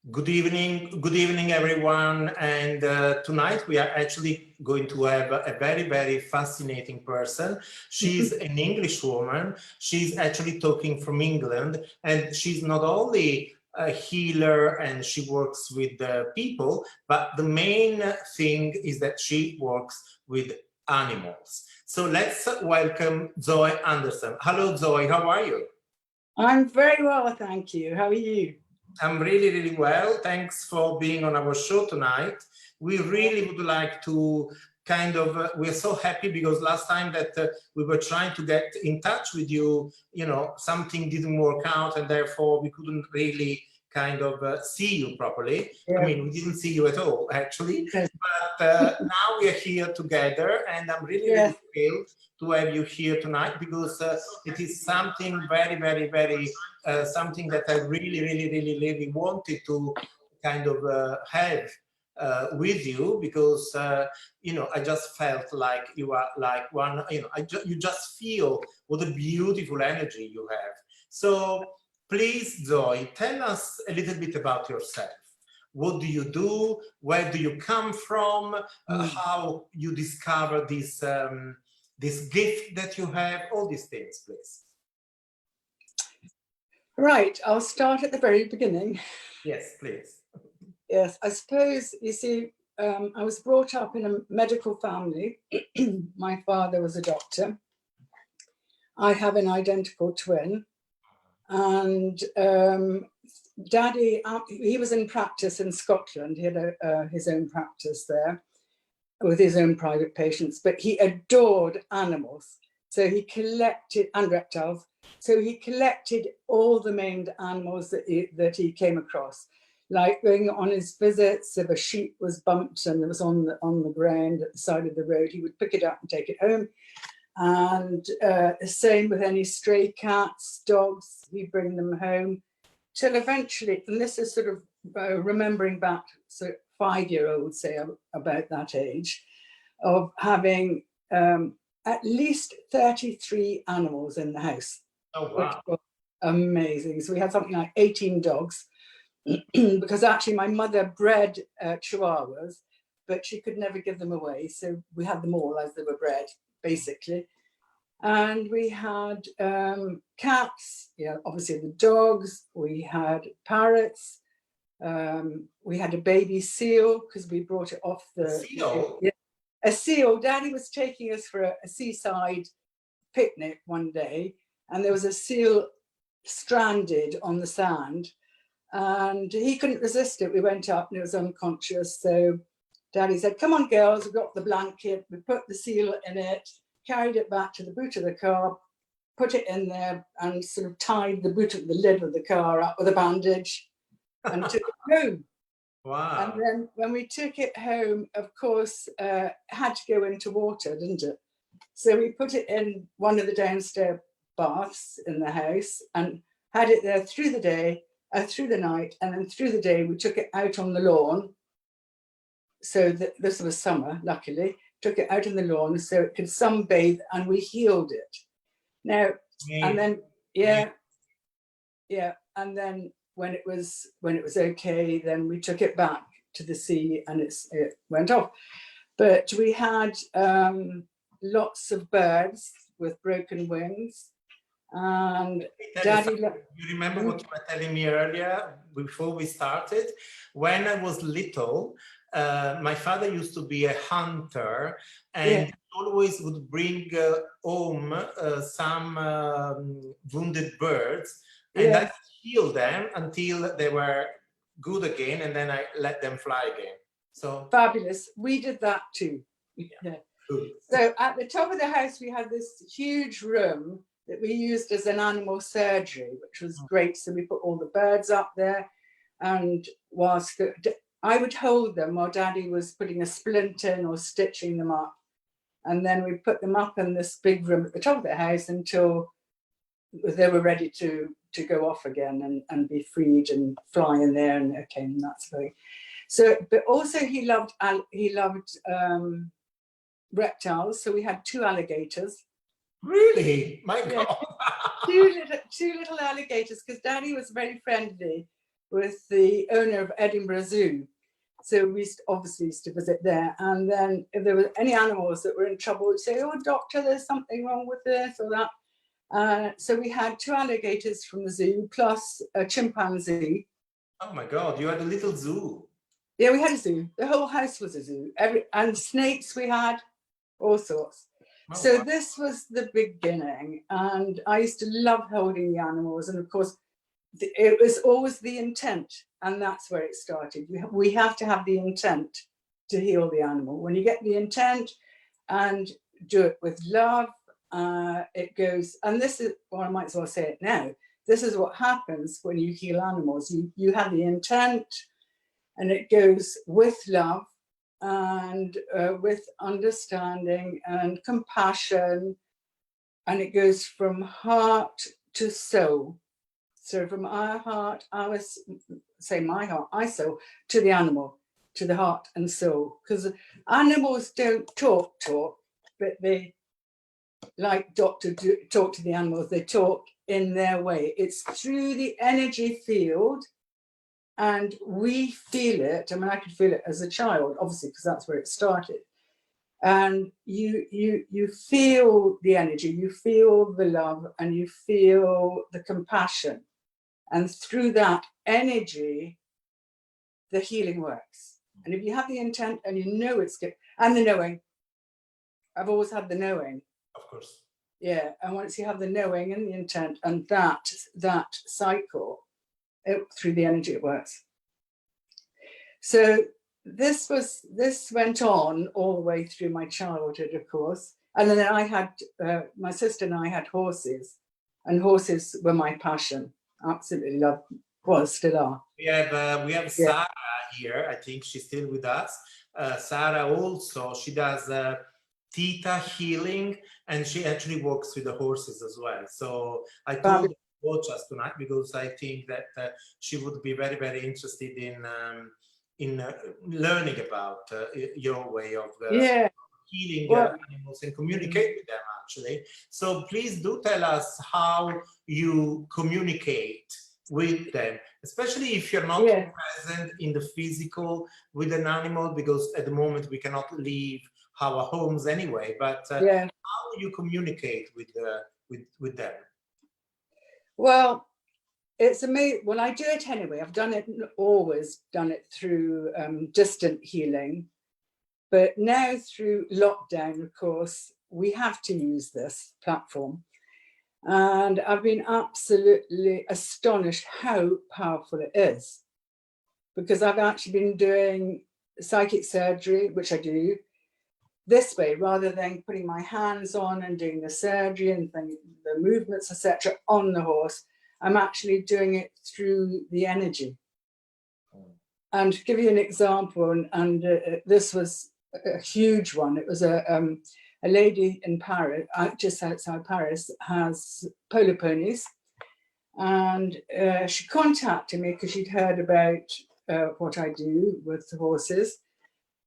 Good evening, everyone. And tonight we are actually going to have a very, very fascinating person. She's an English woman. She's actually talking from England, and she's not only a healer and she works with people, but the main thing is that she works with animals. So let's welcome Zoe Henderson. Hello, Zoe. How are you? I'm very well, thank you. How are you? I'm really, really well. Thanks for being on our show tonight. We really would like to we're so happy because last time that we were trying to get in touch with you, something didn't work out and therefore we couldn't really see you properly. Yeah. I mean, we didn't see you at all, actually. Yes. But now we are here together and I'm really, really thrilled to have you here tonight because it is something very, very, very, something that I really, really, really, really wanted to have with you because, I just felt like you are like one, you just feel what a beautiful energy you have. So please, Zoe, tell us a little bit about yourself. What do you do? Where do you come from? How you discover this, this gift that you have? All these things, please. Right, I'll start at the very beginning. Yes, please. Yes, I suppose, you see, I was brought up in a medical family. My father was a doctor. I have an identical twin. And Daddy, he was in practice in Scotland. He had his own practice there with his own private patients, but he adored animals. So he collected, and reptiles. So he collected all the maned animals that he came across. Like going on his visits, if a sheep was bumped and it was on the ground at the side of the road, he would pick it up and take it home. And the same with any stray cats, dogs, he'd bring them home till eventually, and this is sort of remembering back, so 5-year-olds, say about that age, of having at least 33 animals in the house. Oh, wow. Which was amazing. So we had something like 18 dogs because actually my mother bred chihuahuas, but she could never give them away. So we had them all as they were bred, basically. And we had cats, obviously the dogs, we had parrots, we had a baby seal because we brought it off the seal. A seal. Daddy was taking us for a seaside picnic one day, and there was a seal stranded on the sand, and he couldn't resist it. We went up and it was unconscious. So Daddy said, "Come on, girls," we got the blanket, we put the seal in it, carried it back to the boot of the car, put it in there and sort of tied the lid of the car up with a bandage and took it home. Wow. And then when we took it home, of course, it had to go into water, didn't it? So we put it in one of the downstairs baths in the house and had it there through the day, through the night, and then through the day we took it out on the lawn. So this was summer, luckily. Took it out on the lawn so it could sunbathe, and we healed it. Now, and then and then when it was okay, then we took it back to the sea and it went off. But we had lots of birds with broken wings, and Daddy. You remember what you were telling me earlier before we started? When I was little, my father used to be a hunter and always would bring home some wounded birds, and I healed them until they were good again, and then I let them fly again. So fabulous. We did that too. Yeah. So at the top of the house, we had this huge room that we used as an animal surgery, which was great. So we put all the birds up there, and whilst I would hold them while Daddy was putting a splint in or stitching them up. And then we put them up in this big room at the top of the house until they were ready to go off again and be freed and fly in there and okay, and that's very. So, but also he loved reptiles. So we had 2 alligators. Really? My God. two little alligators, because Daddy was very friendly with the owner of Edinburgh Zoo. So we obviously used to visit there. And then if there were any animals that were in trouble, we'd say, oh, doctor, there's something wrong with this or that. So we had 2 alligators from the zoo plus a chimpanzee. Oh my God, you had a little zoo. Yeah, we had a zoo. The whole house was a zoo. And snakes we had, all sorts. Oh, So wow. this was the beginning. And I used to love holding the animals. And of course, it was always the intent. And that's where it started. We have to have the intent to heal the animal. When you get the intent and do it with love, it goes, and this is, well, I might as well say it now. This is what happens when you heal animals. You have the intent, and it goes with love and with understanding and compassion, and it goes from heart to soul. So from our heart, my heart, my soul, to the animal, to the heart and soul. Because animals don't talk, but they, like doctor talk to the animals, they talk in their way. It's through the energy field, and we feel it. I mean, I could feel it as a child, obviously, because that's where it started. And you feel the energy, you feel the love, and you feel the compassion. And through that energy, the healing works. And if you have the intent and you know it's good, and the knowing, I've always had the knowing. Of course. Yeah, and once you have the knowing and the intent and that cycle, through the energy, it works. So this went on all the way through my childhood, of course. And then I had, my sister and I had horses, and horses were my passion. Absolutely loved, still are. We have Sarah here. I think she's still with us. Sarah also, she does theta healing, and she actually works with the horses as well. So I told her to watch us tonight because I think that she would be very, very interested in learning about your way of healing animals and communicate with them, actually. So please do tell us how you communicate with them, especially if you're not present in the physical with an animal, because at the moment we cannot leave our homes anyway, but how do you communicate with them? Well, it's amazing. Well, I do it anyway. I've always done it through distant healing. But now through lockdown, of course, we have to use this platform. And I've been absolutely astonished how powerful it is. Because I've actually been doing psychic surgery, which I do this way, rather than putting my hands on and doing the surgery and the movements, etc., on the horse. I'm actually doing it through the energy. And to give you an example, and this was a huge one. It was a lady in Paris, just outside Paris, has polo ponies, and she contacted me because she'd heard about what I do with the horses,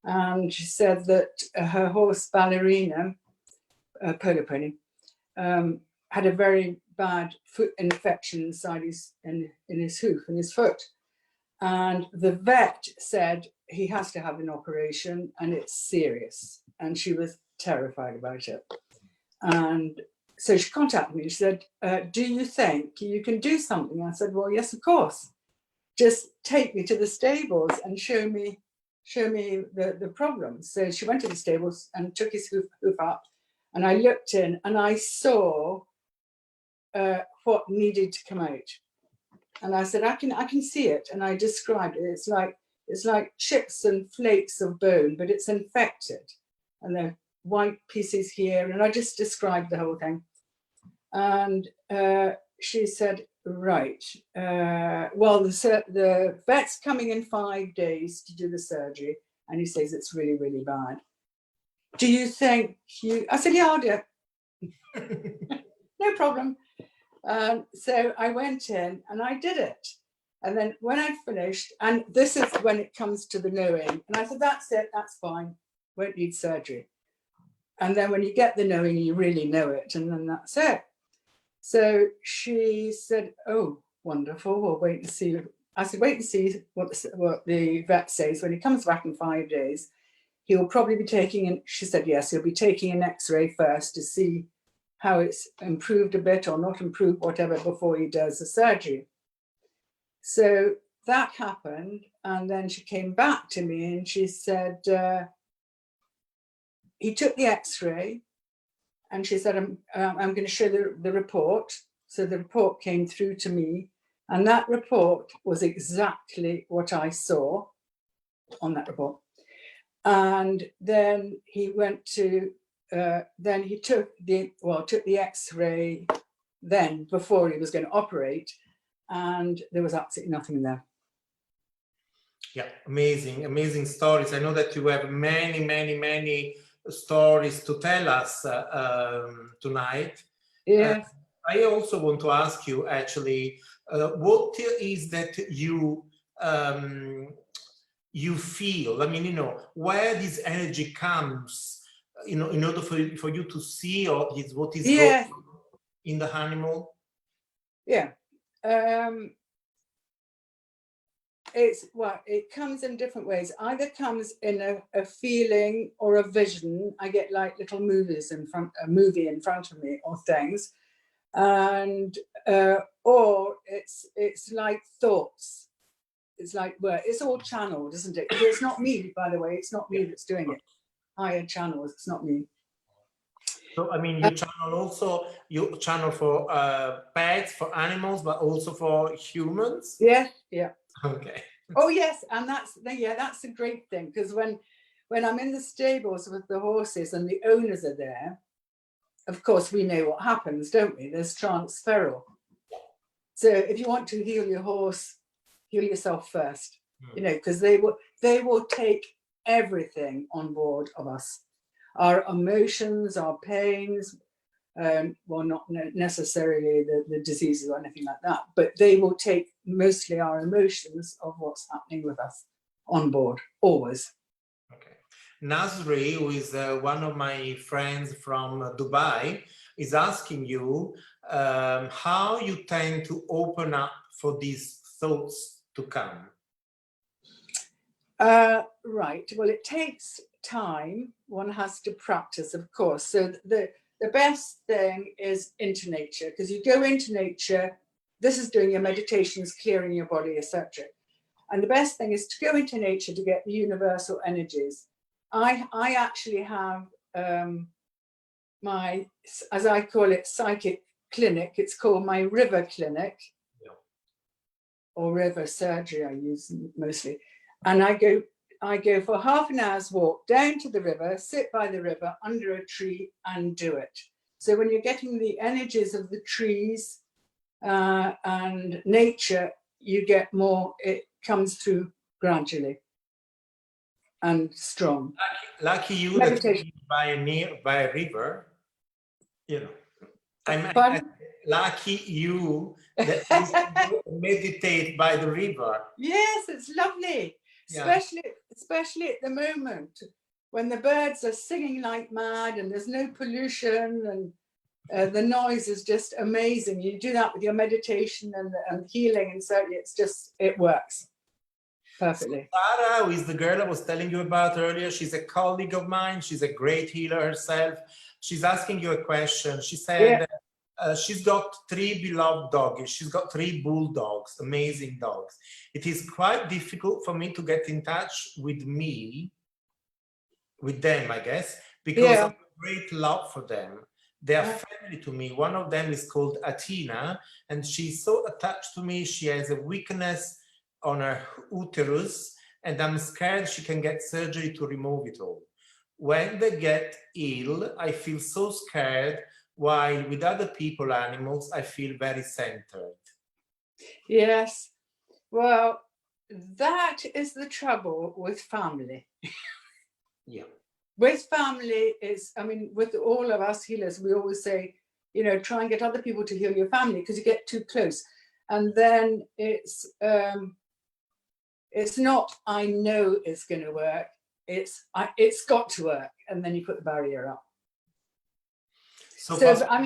and she said that her horse Ballerina, a polo pony, had a very bad foot infection inside in his hoof, in his foot. And the vet said he has to have an operation and it's serious. And she was terrified about it. And so she contacted me. She said, do you think you can do something? I said, well, yes, of course. Just take me to the stables and show me the problem. So she went to the stables and took his hoof up. And I looked in and I saw what needed to come out. And I said, I can see it. And I described it. It's like chips and flakes of bone, but it's infected. And there are white pieces here. And I just described the whole thing. And she said, right, well, the vet's coming in 5 days to do the surgery. And he says it's really, really bad. Do you think I said, yeah, I'll do it. No problem. So I went in and I did it. And then when I'd finished, and this is when it comes to the knowing, and I said, that's it, that's fine, won't need surgery. And then when you get the knowing, you really know it, and then that's it. So she said, oh, wonderful, we'll wait and see I said, wait and see what the vet says. When he comes back in 5 days, he will probably be taking, she said, yes, he'll be taking an x-ray first to see how it's improved a bit or not improved, whatever, before he does the surgery. So that happened. And then she came back to me and she said, he took the x-ray and she said, I'm going to show the report. So the report came through to me, and that report was exactly what I saw on that report. And then he went to, then he took the x-ray then before he was going to operate, and there was absolutely nothing there. Yeah, amazing, amazing stories. I know that you have many, many, many stories to tell us tonight. Yeah. I also want to ask you, actually, what is that you feel? I mean, you know, where this energy comes, you know, in order for you to see what is going on in the animal? Yeah. It comes in different ways. Either comes in a feeling or a vision. I get like little movies a movie in front of me or things, and or it's like thoughts. It's like, well, it's all channeled, isn't it? It's not me, by the way. It's not me that's doing it. Higher channels. It's not me. So, I mean, you channel for pets, for animals, but also for humans? Yeah, yeah. Okay. Oh, yes, and that's a great thing, because when I'm in the stables with the horses and the owners are there, of course, we know what happens, don't we? There's transferal. So if you want to heal your horse, heal yourself first, you know, because they will take everything on board of us. Our emotions, our pains, well, not necessarily the diseases or anything like that, but they will take mostly our emotions of what's happening with us on board, always. Okay. Nasri, who is one of my friends from Dubai, is asking you how you tend to open up for these thoughts to come. Right. Well, it takes time. One has to practice, of course. So the best thing is into nature, because you go into nature. This is doing your meditations, clearing your body, etc. And the best thing is to go into nature to get the universal energies. I actually have my, as I call it, psychic clinic. It's called my river clinic, or river surgery. I use mostly, and I go for half an hour's walk down to the river, sit by the river under a tree, and do it. So when you're getting the energies of the trees and nature, you get more. It comes through gradually and strong. Lucky you that you live by a river, you know. I'm lucky you that you meditate by the river. Yes, it's lovely, especially at the moment when the birds are singing like mad and there's no pollution and the noise is just amazing. You do that with your meditation and healing, and so it works perfectly. Sarah, who is the girl I was telling you about earlier, she's a colleague of mine. She's a great healer herself. She's asking you a question. She said she's got 3 beloved doggies. She's got 3 bulldogs, amazing dogs. It is quite difficult for me to get in touch with them, I guess, because of great love for them. They are family to me. One of them is called Athena, and she's so attached to me. She has a weakness on her uterus, and I'm scared she can get surgery to remove it all. When they get ill, I feel so scared, while with other people, animals, I feel very centered. Yes. Well, that is the trouble with family. Yeah. With family with all of us healers, we always say, you know, try and get other people to heal your family, because you get too close. And then it's not, I know it's going to work. It's got to work. And then you put the barrier up. So Sarah,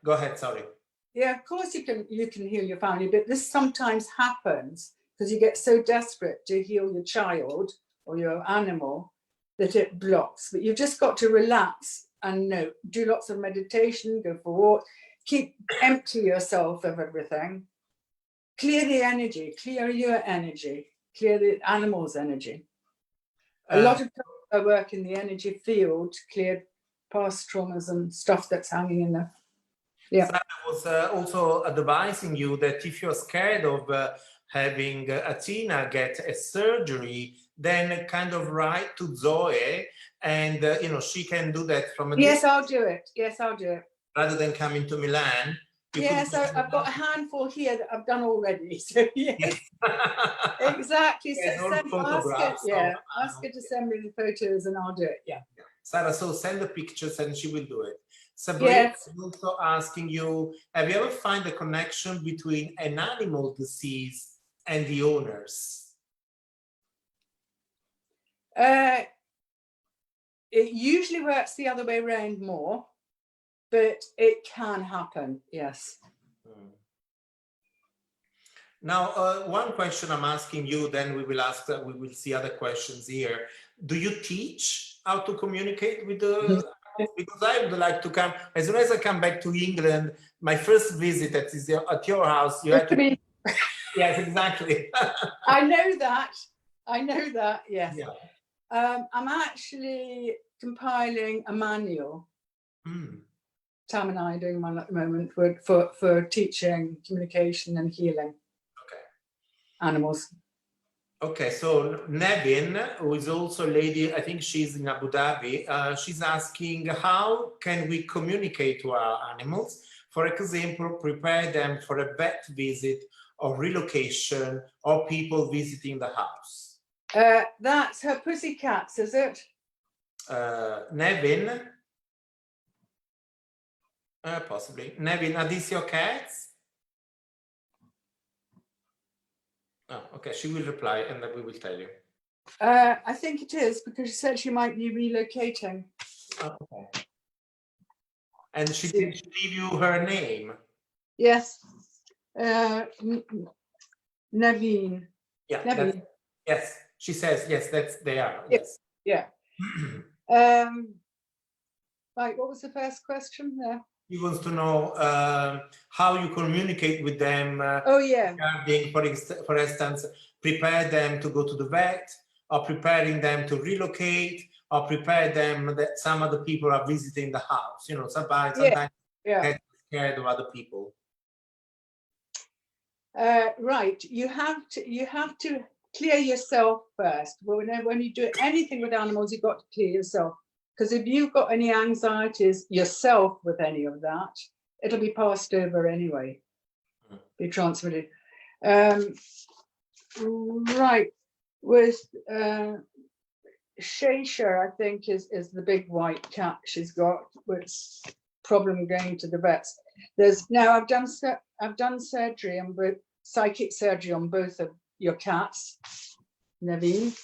go ahead, sorry. Yeah, of course you can heal your family, but this sometimes happens because you get so desperate to heal your child or your animal that it blocks. But you've just got to relax and do lots of meditation, go for walks, empty yourself of everything, clear the energy, clear your energy, clear the animal's energy. A lot of people work in the energy field, clear past traumas and stuff that's hanging in there. Yeah. Sarah was also advising you that if you're scared of having Athena get a surgery, then kind of write to Zoe, and she can do that from a Yes, I'll do it. Yes, I'll do it. rather than coming to Milan. Yes, I've got a handful here that I've done already. So yes, exactly. Yes, So ask her to send me the photos, and I'll do it. Yeah. Sarah, so send the pictures and she will do it. Sabrina is also asking you, have you ever found a connection between an animal disease and the owners? It usually works the other way around more, but it can happen, yes. Now, one question I'm asking you, then we will see other questions here. Do you teach how to communicate with the because I would like to come, as soon as I come back to England, my first visit at your house, you have to be. Yes, exactly. I know that, yes. Yeah. I'm actually compiling a manual. Tam and I are doing one at the moment for teaching communication and healing animals. Okay, so Nevin, who is also a lady, I think she's in Abu Dhabi, she's asking, how can we communicate to our animals? For example, prepare them for a vet visit or relocation or people visiting the house. That's her pussycats, is it? Nevin? Possibly. Nevin, are these your cats? Oh, okay, she will reply and then we will tell you. I think it is because she said she might be relocating. Oh, okay. And she did leave you her name? Yes. Naveen. Yeah. Naveen. Yes, she says, yes, they are. Yes. Yeah. Right, what was the first question there? He wants to know how you communicate with them. Regarding, for instance, prepare them to go to the vet, or preparing them to relocate, or prepare them that some other people are visiting the house. Sometimes get scared of other people. Right, you have to clear yourself first. When you do anything with animals, you've got to clear yourself. Because if you've got any anxieties yourself with any of that, it'll be passed over anyway, be transmitted. Right, with Shaysha, I think is the big white cat she's got, which problem going to the vets. I've done surgery on both, psychic surgery on both of your cats, Naveen,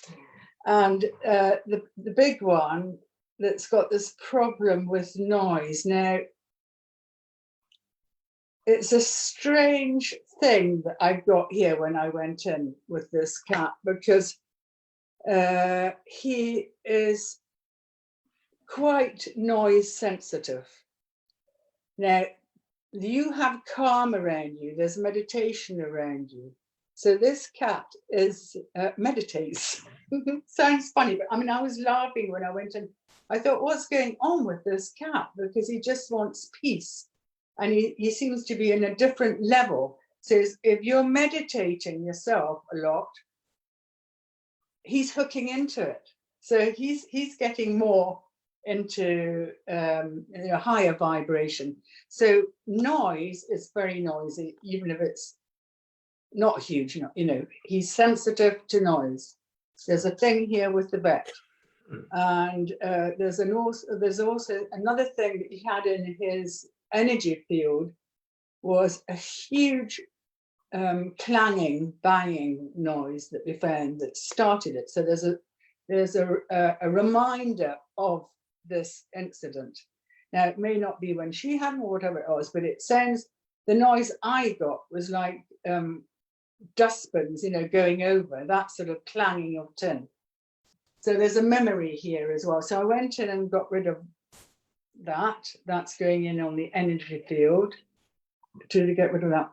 and the big one that's got this problem with noise. Now, it's a strange thing that I got here when I went in with this cat, because he is quite noise sensitive. Now, you have calm around you, there's meditation around you. So this cat meditates. Sounds funny, but I was laughing when I went in. I thought, what's going on with this cat? Because he just wants peace. And he seems to be in a different level. So if you're meditating yourself a lot, he's hooking into it. So he's getting more into higher vibration. So noise is very noisy, even if it's not huge. He's sensitive to noise. There's a thing here with the vet. And there's also another thing that he had in his energy field was a huge clanging, banging noise that we found that started it. So there's a reminder of this incident. Now, it may not be when she had him or whatever it was, but it sounds the noise I got was like dustbins, you know, going over, that sort of clanging of tin. So there's a memory here as well. So I went in and got rid of that. That's going in on the energy field to get rid of that.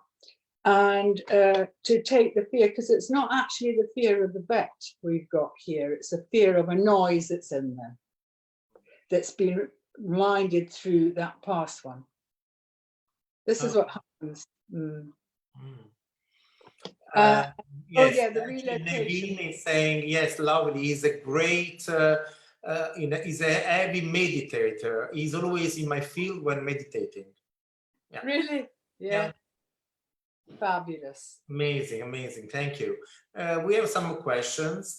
And to take the fear, because it's not actually the fear of the vet we've got here. It's a fear of a noise that's in there, that's been reminded through that past one. This is what happens. Mm. Yes, oh yeah, the actually, relocation. Naveen is saying, yes, lovely. He's a great, you know, he's a heavy meditator. He's always in my field when meditating. Yeah. Really? Yeah. Fabulous. Amazing, amazing. Thank you. We have some more questions.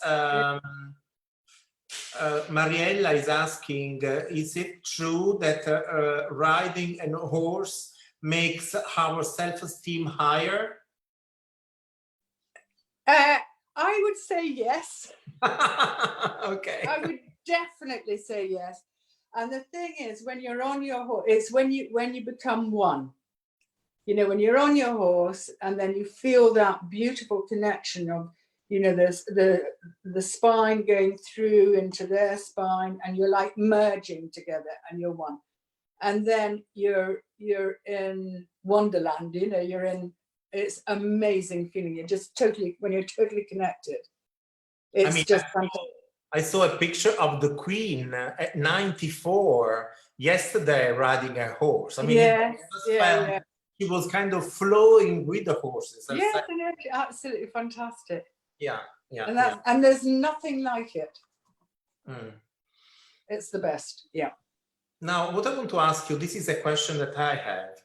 Mariella is asking, is it true that riding a horse makes our self-esteem higher? I would say yes. Okay. I would definitely say yes. And the thing is, when you're on your horse, it's when you become one. You know, when you're on your horse and then you feel that beautiful connection of, you know, there's the spine going through into their spine, and you're like merging together and you're one. And then you're in Wonderland, you know, you're in, it's amazing feeling. You're just totally, when you're totally connected, it's just fantastic. I saw a picture of the Queen at 94 yesterday riding a horse. I mean, yeah. She was kind of flowing with the horses. Yes, absolutely fantastic. Yeah. And there's nothing like it. Mm. It's the best. Yeah. Now, what I want to ask you, this is a question that I have.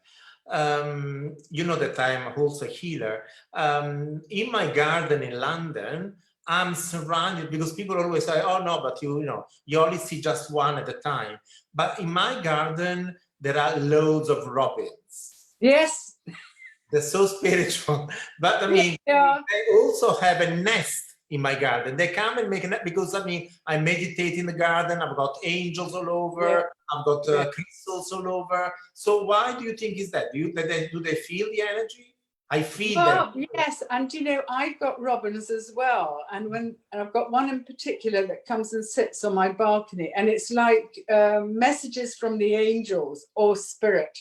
You know that I'm also a healer. In my garden in London, I'm surrounded, because people always say, oh no, but you know, you only see just one at a time. But in my garden, there are loads of robins. Yes. They're so spiritual. But I mean, I also have a nest in my garden. They come and make a nest because, I mean, I meditate in the garden. I've got angels all over. I've got crystals all over. So why do you think is that? Do they feel the energy? I feel them. Yes, and you know, I've got robins as well, and I've got one in particular that comes and sits on my balcony, and it's like messages from the angels or spirit.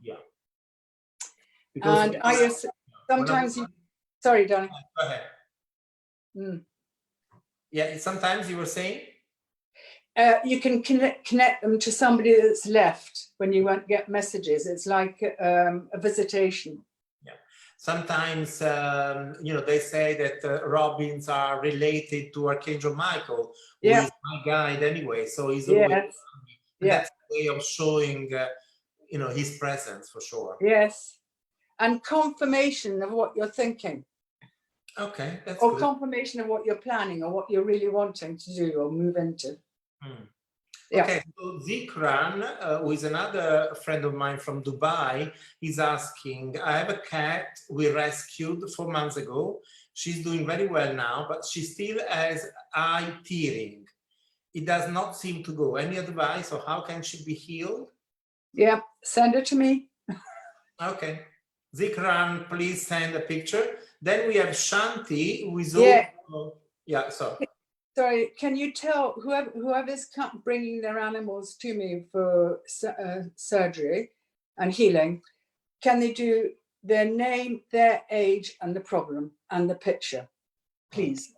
Yeah. Because and sometimes sorry, darling. Go ahead. Yeah, sometimes you were saying? You can connect them to somebody that's left when you won't get messages. It's like a visitation. Yeah. Sometimes, you know, they say that robins are related to Archangel Michael, who is my guide anyway. So he's always that's a way of showing, you know, his presence for sure. Yes. And confirmation of what you're thinking. Okay, that's or good. confirmation of what you're planning or what you're really wanting to do or move into. Okay, so Zikran, who is another friend of mine from Dubai, is asking, I have a cat we rescued 4 months ago. She's doing very well now, but she still has eye tearing. It does not seem to go. Any advice, or how can she be healed? Yeah, send it to me. Okay. Zikran, please send a picture. Then we have Shanti, who is also... Yeah, so... Sorry, can you tell whoever's bringing their animals to me for surgery and healing, can they do their name, their age, and the problem, and the picture, please?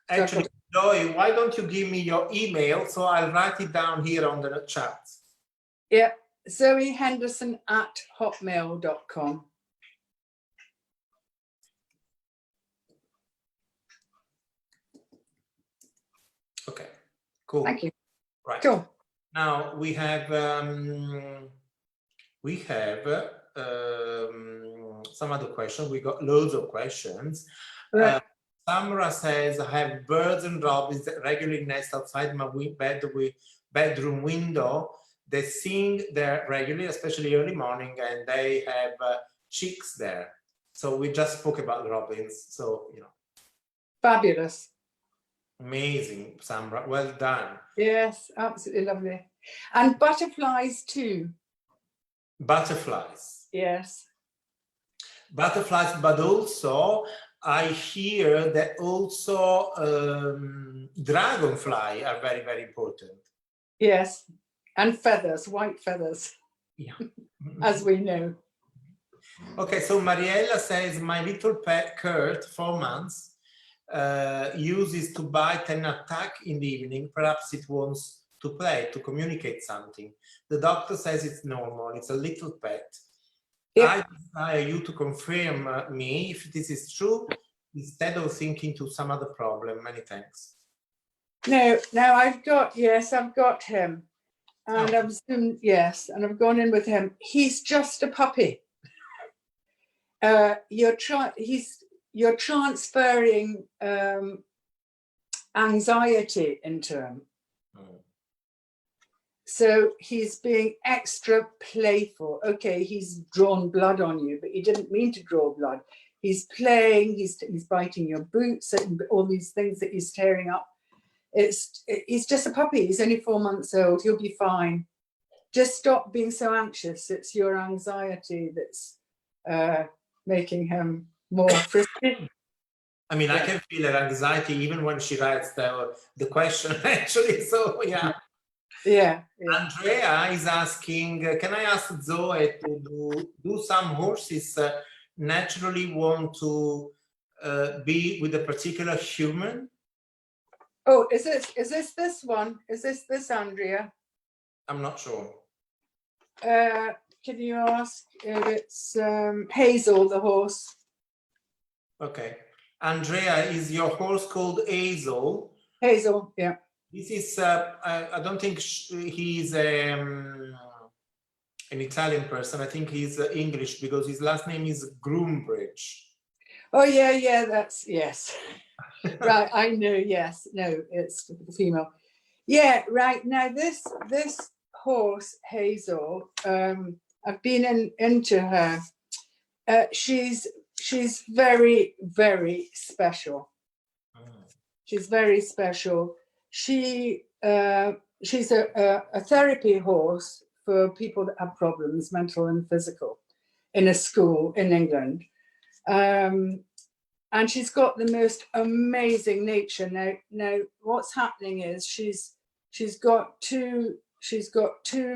Actually, Zoe, why don't you give me your email so I'll write it down here on the chat. Yeah, Zoe Henderson at hotmail.com. Okay, cool. Thank you. Right. Cool. Now we have some other questions. We got loads of questions. Right. Samra says, I have birds and robins that regularly nest outside my bedroom window. They sing there regularly, especially early morning, and they have chicks there. So we just spoke about the robins. So, you know. Fabulous. Amazing, Samra. Well done. Yes, absolutely lovely. And butterflies too. Butterflies. Yes. butterflies, but also I hear that also dragonfly are very, very important. Yes, and feathers, white feathers, Yeah. as we know. Okay, so Mariella says, my little pet Kurt, 4 months, uses to bite and attack in the evening. Perhaps it wants to play, to communicate something. The doctor says it's normal. It's a little pet. I desire you to confirm me if this is true, instead of thinking to some other problem. Many thanks. No, I've got him. And I've zoomed, yes, and I've gone in with him. He's just a puppy. You're transferring anxiety into him. So he's being extra playful. Okay, he's drawn blood on you, but he didn't mean to draw blood. He's playing, he's biting your boots, and all these things that he's tearing up. He's just a puppy. He's only 4 months old. He'll be fine. Just stop being so anxious. It's your anxiety that's making him more frisky. I mean, I can feel her anxiety even when she writes the question, actually. So, yeah. Yeah. Andrea is asking, can I ask Zoe to do some horses naturally want to be with a particular human? Oh, is this one? Is this Andrea? I'm not sure. Can you ask if it's Hazel, the horse? Okay. Andrea, is your horse called Hazel? Hazel, yeah. This is, I don't think he's an Italian person. I think he's English because his last name is Groombridge. Oh, yeah, that's, yes. Right, I know, yes. No, it's the female. Yeah, right. Now, this horse, Hazel, I've been into her. She's very, very special. She's very special. She's a therapy horse for people that have problems, mental and physical, in a school in England. And she's got the most amazing nature. Now what's happening is she's got two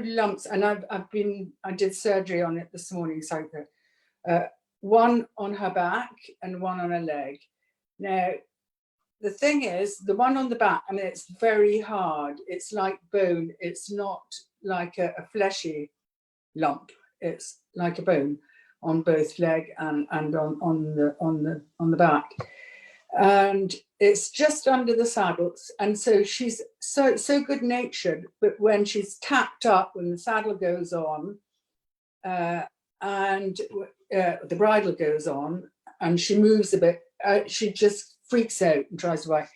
lumps, and I did surgery on it this morning, so one on her back and one on her leg. Now, the thing is, the one on the back, I mean, it's very hard. It's like bone. It's not like a fleshy lump. It's like a bone on both leg and on the back. And it's just under the saddles. And so she's so good natured, but when she's tacked up, when the saddle goes on, and the bridle goes on, and she moves a bit, she just freaks out and tries to bite.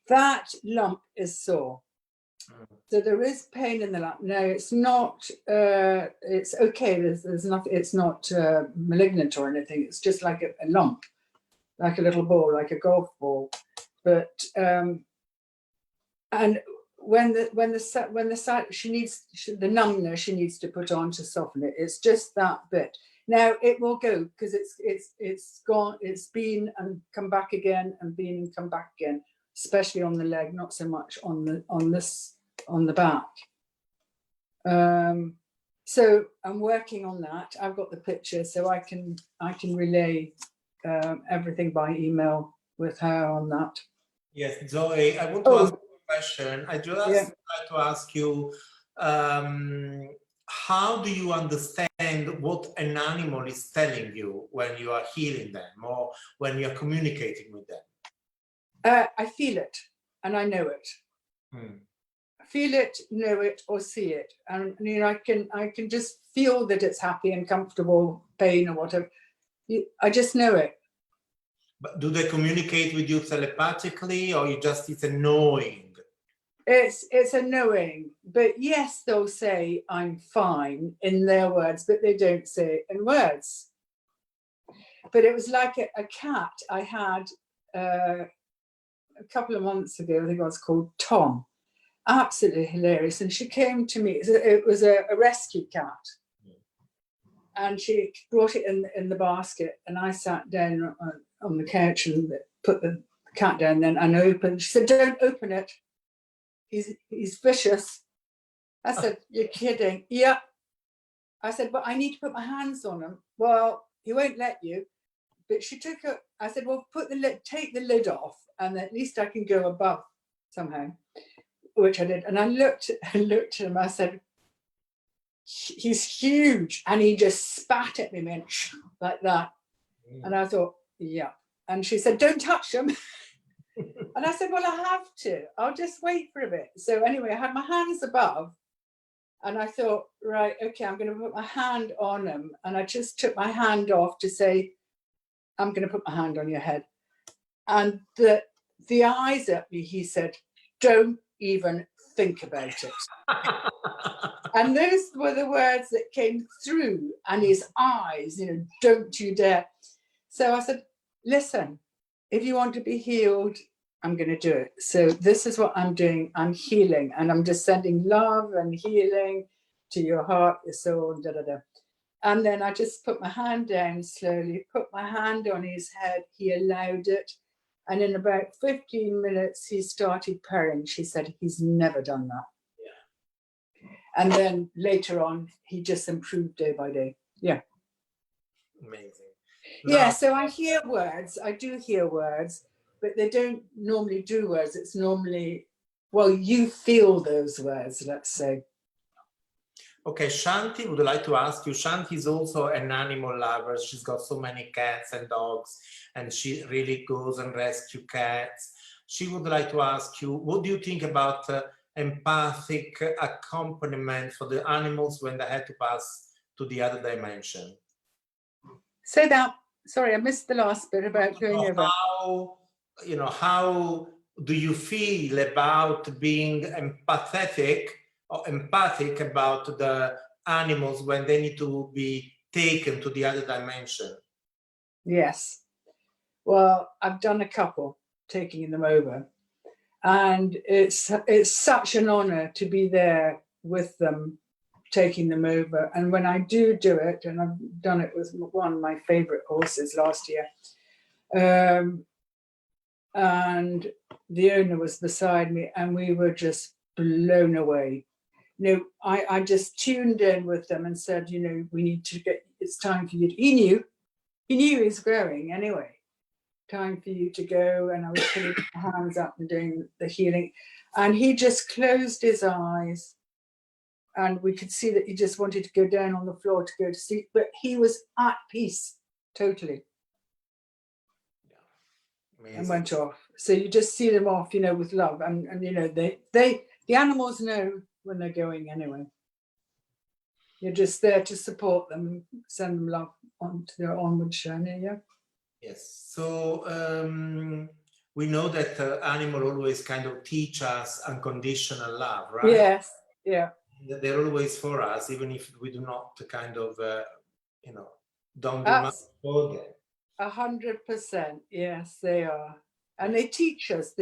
That lump is sore. So there is pain in the lump. No, it's not, it's okay. There's nothing, it's not malignant or anything. It's just like a lump, like a little ball, like a golf ball. But, and when she needs the numbness she needs to put on to soften it. It's just that bit. Now it will go because it's gone. It's been and come back again and been and come back again, especially on the leg, not so much on the back. So I'm working on that. I've got the picture, so I can relay everything by email with her on that. Yes, Zoe, I want to ask you a question. I just like to ask you, how do you understand what an animal is telling you when you are healing them or when you're communicating with them? I feel it and I know it. I feel it, know it, or see it. And you know, I can just feel that it's happy and comfortable, pain or whatever. I just know it. But do they communicate with you telepathically, or it's a knowing? It's a knowing, but yes, they'll say I'm fine in their words, but they don't say it in words. But it was like a cat I had a couple of months ago. I think it was called Tom. Absolutely hilarious. And she came to me. It was a rescue cat. And she brought it in the basket, and I sat down on the couch and put the cat down then and opened. She said, "Don't open it. He's vicious." I said, "You're kidding." "Yeah." I said, "But I need to put my hands on him." "Well, he won't let you." But she took it. I said, "Well, take the lid off, and at least I can go above somehow," which I did. And I looked at him. I said, "He's huge," and he just spat at me, man, like that. And I thought, yeah. And she said, "Don't touch him." And I said, "Well, I have to. I'll just wait for a bit." So anyway, I had my hands above, and I thought, right, okay, I'm going to put my hand on him. And I just took my hand off to say, "I'm going to put my hand on your head." And the eyes at me, he said, "Don't even think about it." And those were the words that came through, and his eyes, "Don't you dare." So I said, "Listen, if you want to be healed, I'm going to do it." So this is what I'm doing. I'm healing, and I'm just sending love and healing to your heart, your soul, da, da, da. And then I just put my hand down slowly, put my hand on his head. He allowed it. And in about 15 minutes, he started purring. She said, "He's never done that." And then later on, he just improved day by day. Yeah. Amazing. Yeah, so I hear words. I do hear words, but they don't normally do words. It's normally, well, you feel those words, let's say. Okay, Shanti would like to ask you. Shanti is also an animal lover. She's got so many cats and dogs, and she really goes and rescue cats. She would like to ask you, what do you think about empathic accompaniment for the animals when they had to pass to the other dimension? Say that. Sorry, I missed the last bit about going over. How do you feel about being empathetic or empathic about the animals when they need to be taken to the other dimension? Yes. Well, I've done a couple, taking them over. And it's such an honor to be there with them, taking them over. And when I do it, and I've done it with one of my favorite horses last year, and the owner was beside me, and we were just blown away. I just tuned in with them and said, we need to it's time for you to, he knew he was growing anyway. Time for you to go. And I was putting my hands up and doing the healing. And he just closed his eyes, and we could see that he just wanted to go down on the floor to go to sleep, but he was at peace, totally. Yeah. And went off. So you just see them off, with love. And the animals know when they're going anyway. You're just there to support them and send them love onto their onward journey, yeah? Yes. So we know that animals always kind of teach us unconditional love, right? Yes, yeah. They're always for us, even if we do not kind of, don't do much for them. 100%, yes, they are. And they teach us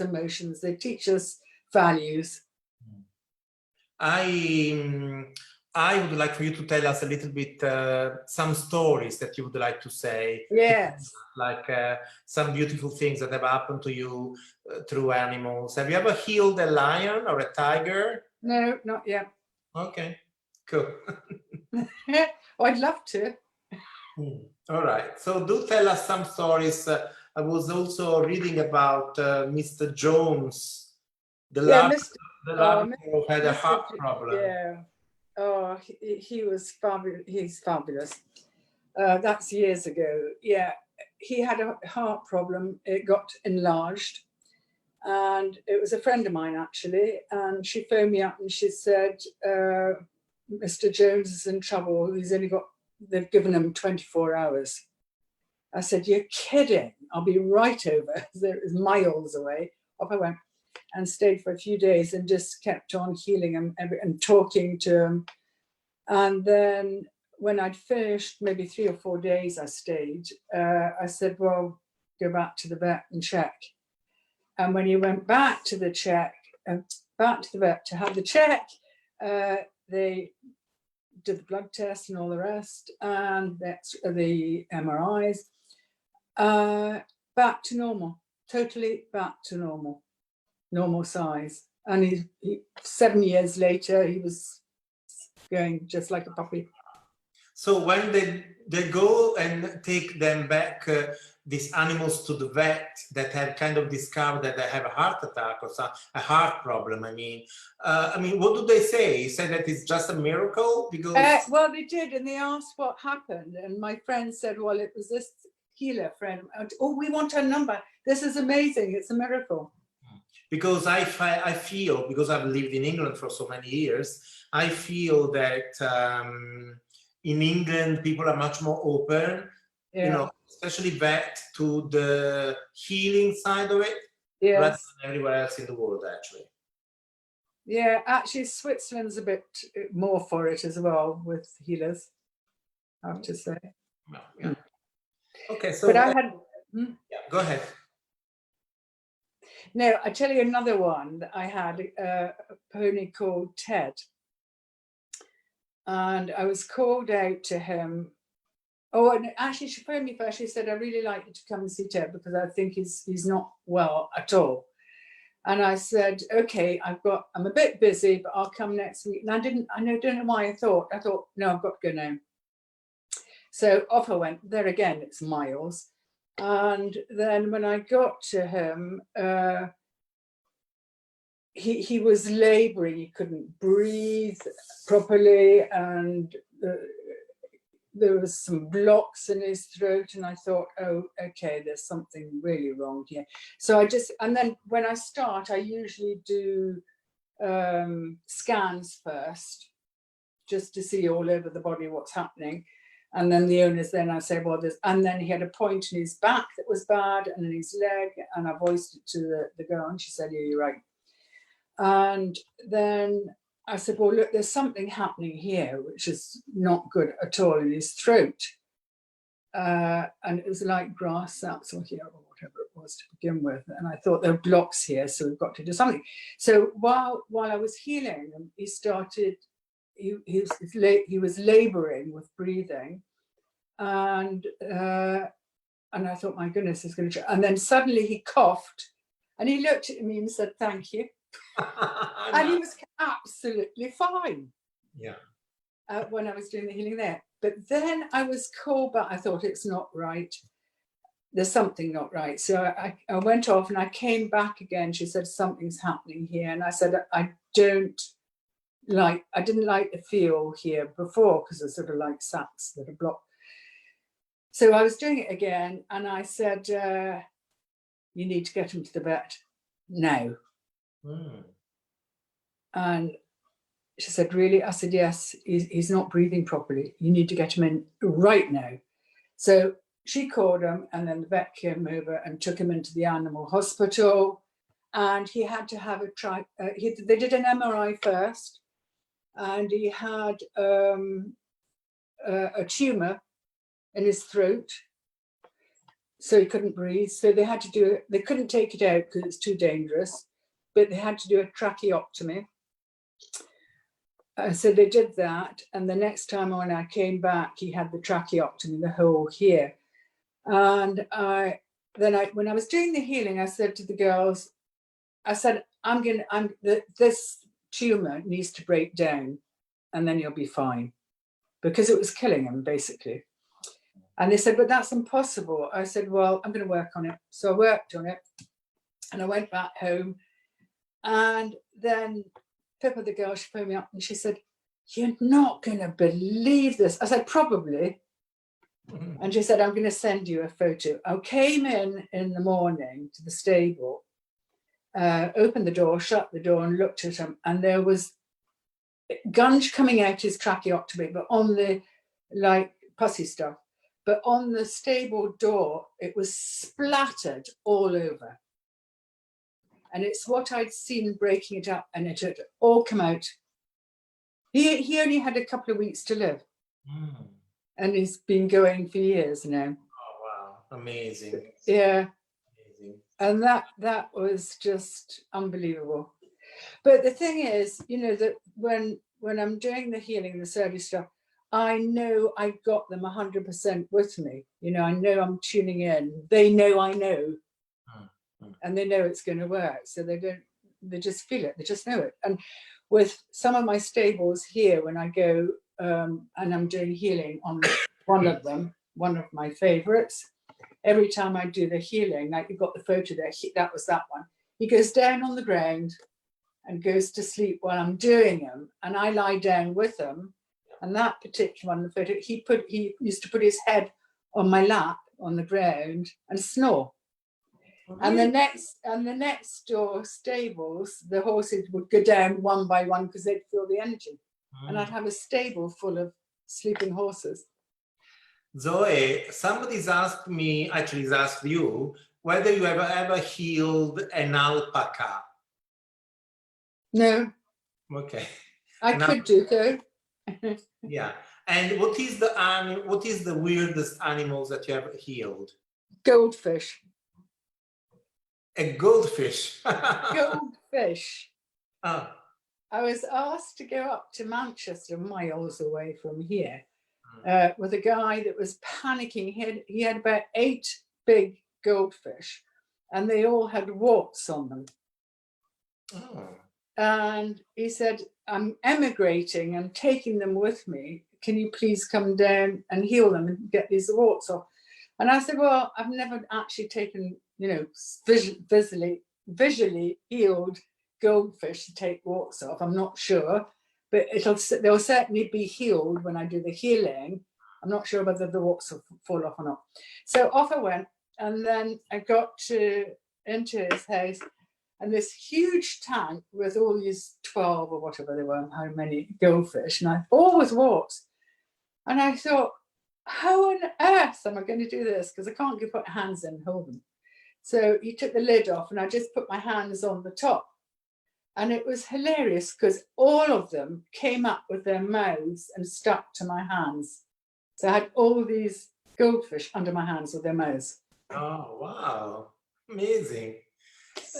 emotions, they teach us values. I would like for you to tell us a little bit, some stories that you would like to say. Yes. Like some beautiful things that have happened to you through animals. Have you ever healed a lion or a tiger? No, not yet. Okay, cool. I'd love to. All right. So do tell us some stories. I was also reading about Mr. Jones, the lab who had a heart problem. Yeah. Oh, he was fabulous. He's fabulous. That's years ago. Yeah, he had a heart problem. It got enlarged. And it was a friend of mine, actually. And she phoned me up and she said, Mr. Jones is in trouble. They've given him 24 hours. I said, "You're kidding. I'll be right over." It was miles away. Off I went and stayed for a few days and just kept on healing him and talking to him. And then when I'd finished, maybe 3 or 4 days I stayed, I said, "Well, go back to the vet and check." And when he went back to the vet to have the check, did the blood test and all the rest, and that's the MRIs. Back to normal, totally back to normal size. And he 7 years later, he was going just like a puppy. So when they go and take them back, these animals to the vet that have kind of discovered that they have a heart attack or a heart problem, I mean, what do they say? You say that it's just a miracle? Because well, they did, and they asked what happened, and my friend said, well, it was this healer friend. Oh, we want her number. This is amazing. It's a miracle. Because I feel, because I've lived in England for so many years, I feel that in England, people are much more open, you know, especially back to the healing side of it, rather than everywhere else in the world, actually. Yeah, actually, Switzerland's a bit more for it as well with healers, I have to say. Well, yeah. Okay, so but I had. Yeah, go ahead. No, I tell you another one that I had, a pony called Ted. And I was called out to him. Oh, and actually she phoned me first. She said, I really like you to come and see Ted because I think he's not well at all. And I said, okay, I'm a bit busy, but I'll come next week. And I don't know why I thought, no, I've got to go now. So off I went. There again, it's miles. And then when I got to him, he was laboring. He couldn't breathe properly, and there was some blocks in his throat. And I thought, oh, okay, there's something really wrong here. So and then when I start, I usually do scans first, just to see all over the body what's happening. And then the owners, I say, well, and then he had a point in his back that was bad, and in his leg, and I voiced it to the girl, and she said, yeah, you're right. And then I said, well, look, there's something happening here, which is not good at all in his throat. And it was like grass saps or here, or whatever it was to begin with. And I thought there are blocks here, so we've got to do something. So while I was healing him, he started, he was laboring with breathing. And I thought, my goodness, it's going to. And then suddenly he coughed, and he looked at me and said, thank you. And he was absolutely fine. Yeah. When I was doing the healing there. But then I was called back. I thought, it's not right. There's something not right. So I went off and I came back again. She said, something's happening here. And I said, I didn't like the feel here before, because it's sort of like sacs that are blocked. So I was doing it again, and I said, you need to get him to the vet now. And she said, really? I said, yes, he's not breathing properly. You need to get him in right now. So she called him, and then the vet came over and took him into the animal hospital. And he had to have they did an MRI first, and he had a tumor in his throat, so he couldn't breathe. So they had to do it. They couldn't take it out because it's too dangerous, but they had to do a tracheotomy. So they did that, and the next time when I came back, he had the tracheotomy, the hole here. And when I was doing the healing, I said to the girls, I said, this tumor needs to break down, and then you'll be fine, because it was killing him basically. And they said, but that's impossible. I said, well, I'm going to work on it. So I worked on it, and I went back home, and then Pippa, the girl, she phoned me up and she said, you're not going to believe this. I said, probably. And she said, I'm going to send you a photo. I came in the morning to the stable, opened the door, shut the door, and looked at him. And there was gunge coming out his tracheotomy, but on the, like, pussy stuff. But on the stable door, it was splattered all over. And it's what I'd seen breaking it up, and it had all come out. He only had a couple of weeks to live. And he's been going for years now. Oh, wow. Amazing. Yeah. Amazing. And that was just unbelievable. But the thing is, that when when I'm doing the healing, the surgery stuff, I know I got them 100% with me. You know, I know I'm tuning in. They know I know, and they know it's going to work. So they don't. They just feel it. They just know it. And with some of my stables here, when I go and I'm doing healing on one of them, one of my favorites, every time I do the healing, like you've got the photo there, that was that one. He goes down on the ground and goes to sleep while I'm doing them, and I lie down with him. And that particular one, the photo, he used to put his head on my lap on the ground and snore. And the next door stables, the horses would go down one by one because they'd feel the energy. And I'd have a stable full of sleeping horses. Zoe, somebody's asked me, actually he's asked you, whether you ever healed an alpaca. No. Okay. I could do though. Yeah. And what is the weirdest animals that you ever healed? Goldfish. A goldfish. Goldfish. Oh. I was asked to go up to Manchester, miles away from here, with a guy that was panicking. He had about 8 big goldfish, and they all had warts on them. Oh. And he said, I'm emigrating, I'm taking them with me. Can you please come down and heal them and get these warts off? And I said, well, I've never actually taken, you know, visually healed goldfish to take warts off. I'm not sure, but they'll certainly be healed when I do the healing. I'm not sure whether the warts will fall off or not. So off I went, and then I got into his house, and this huge tank with all these 12 or whatever they were, how many goldfish, and all with warts. And I thought, how on earth am I going to do this? Because I can't put hands in and hold them. So he took the lid off, and I just put my hands on the top. And it was hilarious because all of them came up with their mouths and stuck to my hands. So I had all these goldfish under my hands with their mouths. Oh, wow. Amazing.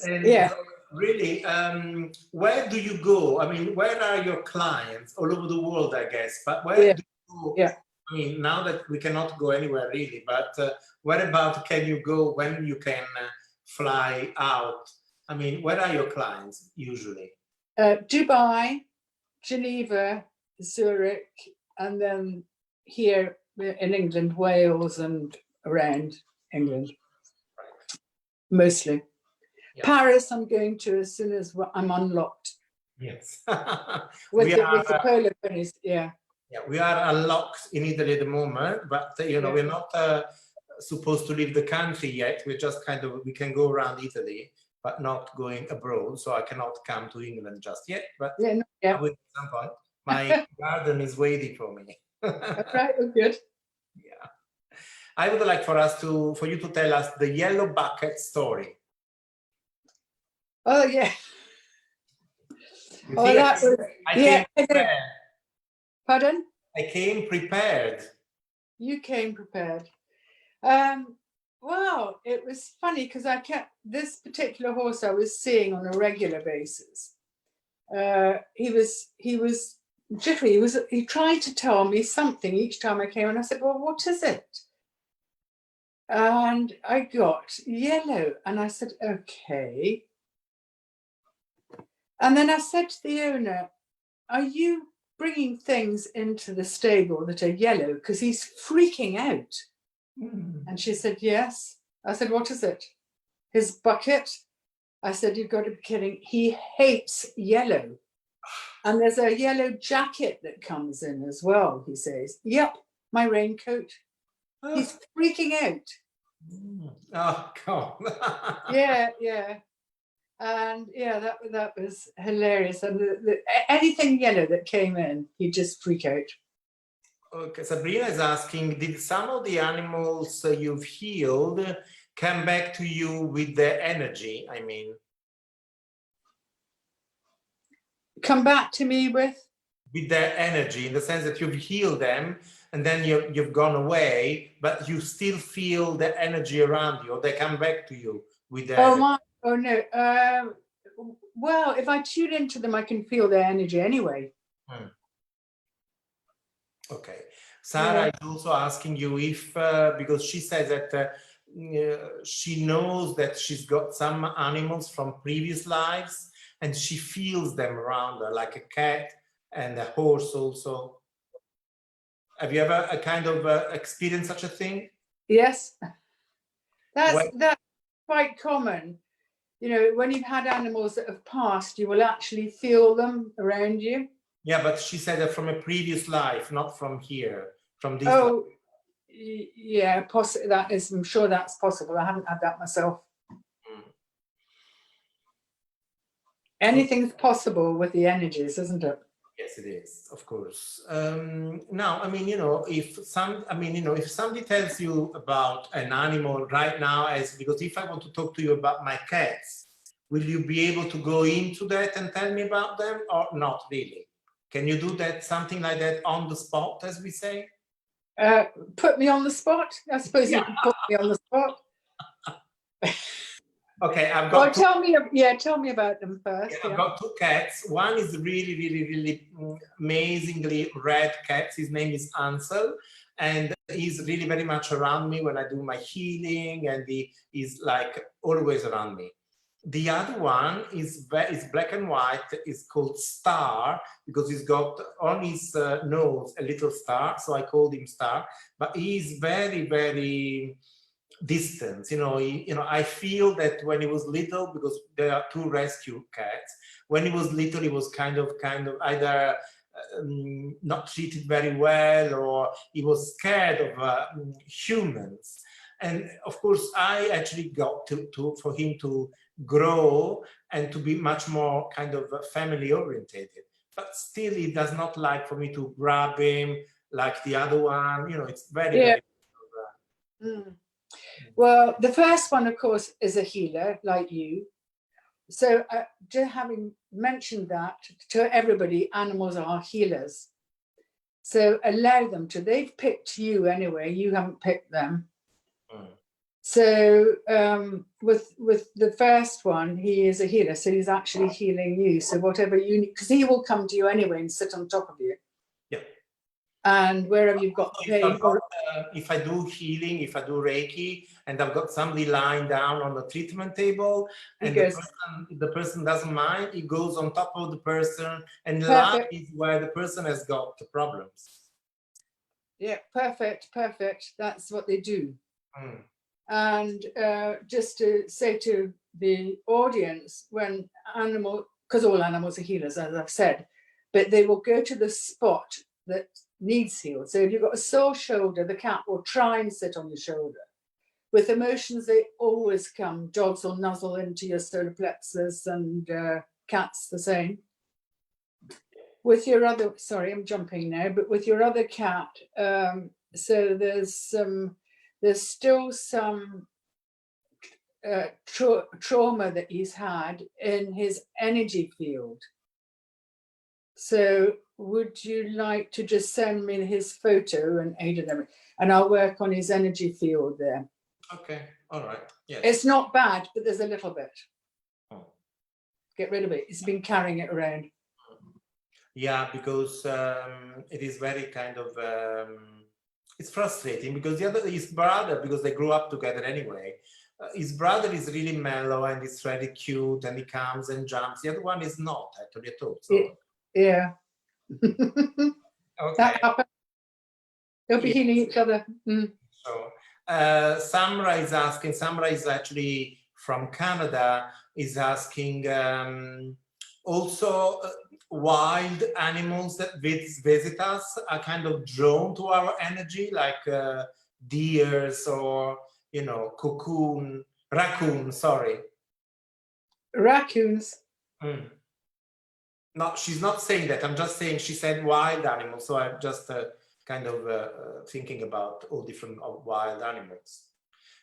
And yeah. Really, where do you go? I mean, where are your clients? All over the world, I guess. But where do you go? Yeah. I mean, now that we cannot go anywhere really, but where about can you go when you can fly out? I mean, where are your clients usually? Dubai, Geneva, Zurich, and then here in England, Wales, and around England, mostly. Yeah. Paris, I'm going to as soon as I'm unlocked. Yes. with the polar ponies, yeah. Yeah, we are unlocked in Italy at the moment, but you know, we're not supposed to leave the country yet. We're just kind of, we can go around Italy, but not going abroad. So I cannot come to England just yet, but I will at some point. My garden is waiting for me. Okay, good. Yeah. I would like for you to tell us the yellow bucket story. Oh, yeah. Oh, that was, I came prepared. Pardon? I came prepared. You came prepared. Well, it was funny because I kept this particular horse I was seeing on a regular basis. He was jittery. He tried to tell me something each time I came, and I said, well, what is it? And I got yellow, and I said, okay. And then I said to the owner, are you bringing things into the stable that are yellow? Because he's freaking out. And she said, yes. I said, what is it? His bucket? I said, you've got to be kidding. He hates yellow. And there's a yellow jacket that comes in as well, he says. Yep, my raincoat. He's freaking out. Oh, God. Yeah. And yeah, that was hilarious. And anything yellow that came in, he'd just freak out. Okay, Sabrina is asking, did some of the animals you've healed come back to you with their energy? I mean, come back to me with their energy, in the sense that you've healed them and then you've gone away, but you still feel the energy around you, or they come back to you with their energy. No. Well, if I tune into them, I can feel their energy anyway. Okay. Sarah is also asking you if, because she says that she knows that she's got some animals from previous lives and she feels them around her, like a cat and a horse also. Have you ever kind of experienced such a thing? Yes, that's quite common. You know, when you've had animals that have passed, you will actually feel them around you. Yeah, but she said that from a previous life, not from here, from this life. Yeah, that is, I'm sure that's possible. I haven't had that myself. Anything's possible with the energies, isn't it? Yes, it is, of course. Now, I mean, you know, if somebody tells you about an animal right now, because if I want to talk to you about my cats, will you be able to go into that and tell me about them or not really? Can you do that, something like that on the spot, as we say? Put me on the spot? I suppose you can put me on the spot. Okay, I've got. Tell me about them first. I've got two cats. One is really amazingly red cat. His name is Ansel, and he's really very much around me when I do my healing, and he's like always around me. The other one is black and white. Is called Star because he's got on his nose a little star, so I called him Star. But he's very distance. I feel that when he was little, because there are two rescue cats, when he was little, he was kind of either not treated very well, or he was scared of humans. And of course, I actually got for him to grow and to be much more kind of family orientated. But still, he does not like for me to grab him like the other one. It's very. Well, the first one, of course, is a healer like you. So just having mentioned that to everybody, animals are healers. So allow them to. They've picked you anyway. You haven't picked them. So with the first one, he is a healer. So he's actually healing you. So whatever you need, because he will come to you anyway and sit on top of you. Yeah. And wherever you've got pain. If I do healing, if I do Reiki, and I've got somebody lying down on the treatment table, and the person doesn't mind, he goes on top of the person and lies where the person has got the problems. Yeah, perfect. That's what they do. And just to say to the audience, when because all animals are healers, as I've said, but they will go to the spot that needs healed. So if you've got a sore shoulder, the cat will try and sit on your shoulder. With emotions, they always come. Dogs will nuzzle into your solar plexus, and cats the same. With your other, sorry, I'm jumping now, but with your other cat, so there's still some trauma that he's had in his energy field. So would you like to just send me his photo and and I'll work on his energy field there. Okay, all right. Yes. It's not bad, but there's a little bit. Get rid of it. He's been carrying it around. Yeah, because it is very kind of, it's frustrating because his brother, because they grew up together anyway, his brother is really mellow and he's very cute and he comes and jumps. The other one is not actually at all. So. Yeah. Okay. That happened. They'll be healing each other. So, Samra is actually from Canada, is asking also wild animals that visit us are kind of drawn to our energy, like deers or, raccoons. No, she's not saying that. I'm just saying she said wild animals. So I'm just kind of thinking about all different wild animals.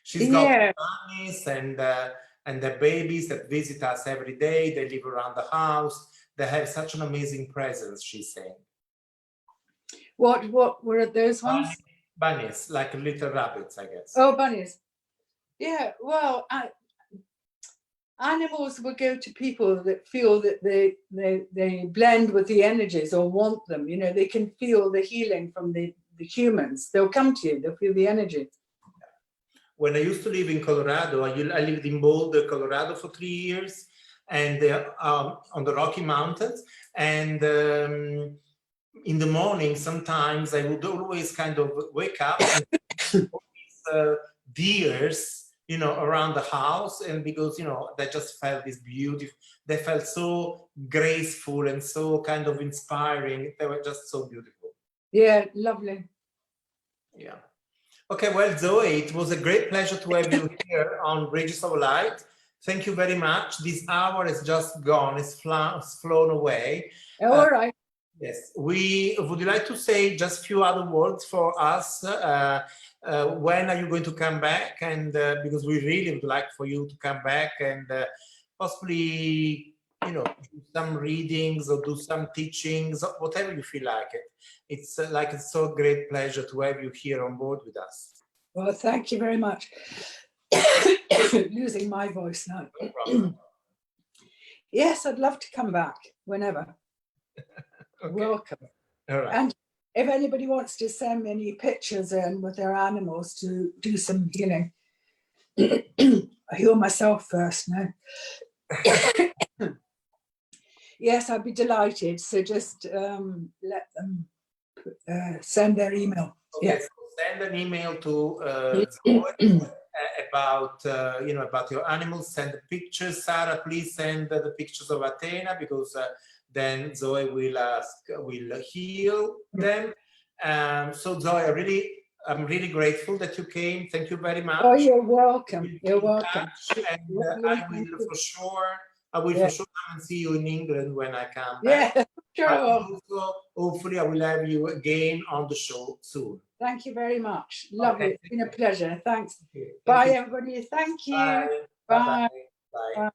She's got bunnies and the babies that visit us every day. They live around the house. They have such an amazing presence, she's saying. What were those ones? Bunnies, like little rabbits, I guess. Oh, bunnies. Yeah, well, Animals will go to people that feel that they blend with the energies or want them. You know, they can feel the healing from the humans. They'll come to you. They'll feel the energy. When I used to live in Colorado, I lived in Boulder, Colorado for 3 years, and on the Rocky Mountains. And in the morning, sometimes I would always kind of wake up and all these deers, you know, around the house, and because, you know, they just felt this beautiful, they felt so graceful and so kind of inspiring. They were just so beautiful. Yeah, lovely. Yeah. Okay, well, Zoe, it was a great pleasure to have you here on Bridges of Light. Thank you very much. This hour is just gone, it's flown away. All right. Yes, would you like to say just a few other words for us? When are you going to come back? And because we really would like for you to come back and possibly, you know, do some readings or do some teachings, whatever you feel like it. It's like it's so great pleasure to have you here on board with us. Well, thank you very much. Losing my voice now. No problem. Yes, I'd love to come back whenever. Okay. Welcome. All right. And if anybody wants to send me any pictures in with their animals to do some healing, I heal myself first now. Yes, I'd be delighted. So just let them send their email. Okay, Yes. so send an email to Zoe about you know, about your animals. Send the pictures. Sarah, please send the pictures of Athena, because then Zoe will heal them. So Zoe, I'm really grateful that you came. Thank you very much. Oh, you're welcome. You're welcome. And I will for sure come and see you in England when I come back. Yeah, sure. Also, hopefully I will have you again on the show soon. Thank you very much. Lovely. Okay. It's been a pleasure. Thanks. Okay. Bye, everybody. Thank you. Bye. Bye. Bye. Bye. Bye.